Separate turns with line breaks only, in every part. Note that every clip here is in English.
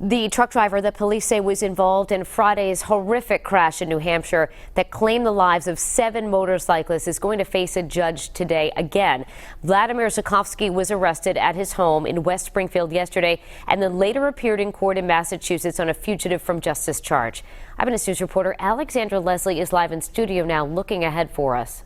The truck driver that police say was involved in Friday's horrific crash in New Hampshire that claimed the lives of 7 motorcyclists is going to face a judge today again. Vladimir Zukovsky was arrested at his home in West Springfield yesterday and then later appeared in court in Massachusetts on a fugitive from justice charge. Eyewitness News reporter Alexandra Leslie is live in studio now looking ahead for us.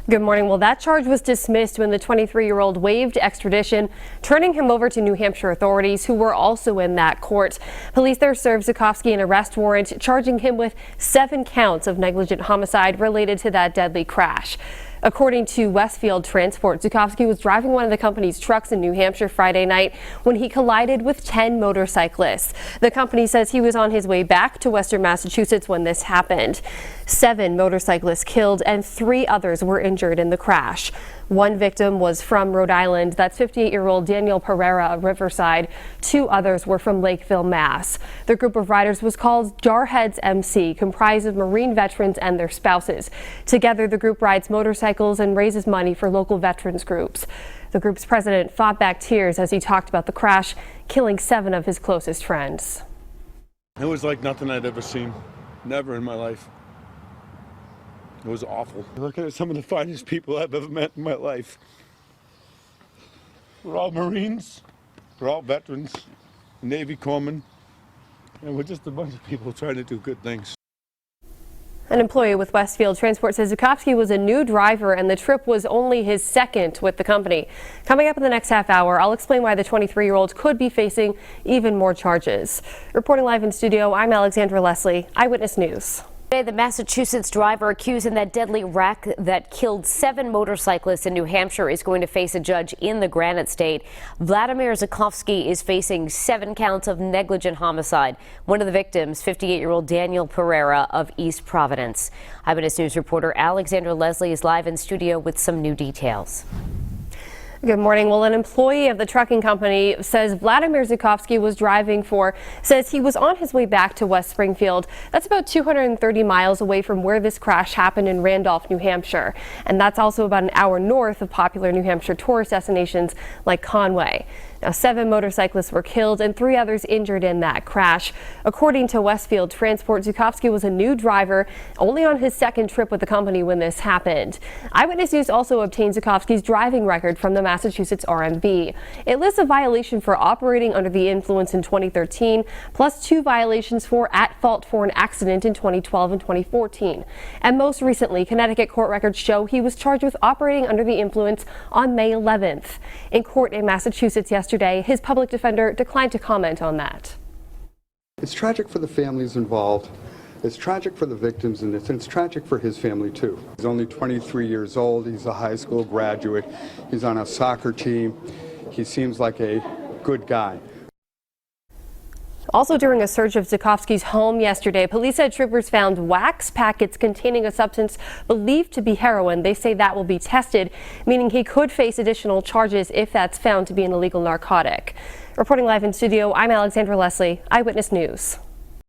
Good morning. Well, that charge was dismissed when the 23-year-old waived extradition, turning him over to New Hampshire authorities who were also in that court. Police there served Zukovsky an arrest warrant, charging him with 7 counts of negligent homicide related to that deadly crash. According to Westfield Transport, Zukovsky was driving one of the company's trucks in New Hampshire Friday night when he collided with 10 motorcyclists. The company says he was on his way back to Western Massachusetts when this happened. 7 motorcyclists killed and 3 others were injured in the crash. One victim was from Rhode Island. That's 58-year-old Daniel Pereira of Riverside. 2 others were from Lakeville, Mass. The group of riders was called Jarheads MC, comprised of Marine veterans and their spouses. Together, the group rides motorcycles and raises money for local veterans groups. The group's president fought back tears as he talked about the crash, killing 7 of his closest friends.
It was like nothing I'd ever seen, never in my life. It was awful. Looking at some of the finest people I've ever met in my life. We're all Marines, we're all veterans, Navy corpsmen, and we're just a bunch of people trying to do good things.
An employee with Westfield Transport says Zukovsky was a new driver and the trip was only his second with the company. Coming up in the next half hour, I'll explain why the 23-year-old could be facing even more charges. Reporting live in studio, I'm Alexandra Leslie, Eyewitness News.
The Massachusetts driver accused in that deadly wreck that killed 7 motorcyclists in New Hampshire is going to face a judge in the Granite State. Vladimir Zukovsky is facing 7 counts of negligent homicide. One of the victims, 58-year-old Daniel Pereira of East Providence. Eyewitness News reporter Alexandra Leslie is live in studio with some new details.
Good morning. Well, an employee of the trucking company says Vladimir Zukovsky says he was on his way back to West Springfield. That's about 230 miles away from where this crash happened in Randolph, New Hampshire. And that's also about an hour north of popular New Hampshire tourist destinations like Conway. Now, 7 motorcyclists were killed and 3 others injured in that crash. According to Westfield Transport, Zukovsky was a new driver, only on his second trip with the company when this happened. Eyewitness News also obtained Zukovsky's driving record from the Massachusetts RMV. It lists a violation for operating under the influence in 2013, plus 2 violations for at fault for an accident in 2012 and 2014. And most recently, Connecticut court records show he was charged with operating under the influence on May 11th. In court in Massachusetts yesterday, his public defender declined to comment on that.
It's tragic for the families involved. It's tragic for the victims, and it's tragic for his family too. He's only 23 years old. He's a high school graduate. He's on a soccer team. He seems like a good guy.
Also, during a search of Zukovsky's home yesterday, police said troopers found wax packets containing a substance believed to be heroin. They say that will be tested, meaning he could face additional charges if that's found to be an illegal narcotic. Reporting live in studio, I'm Alexandra Leslie, Eyewitness News.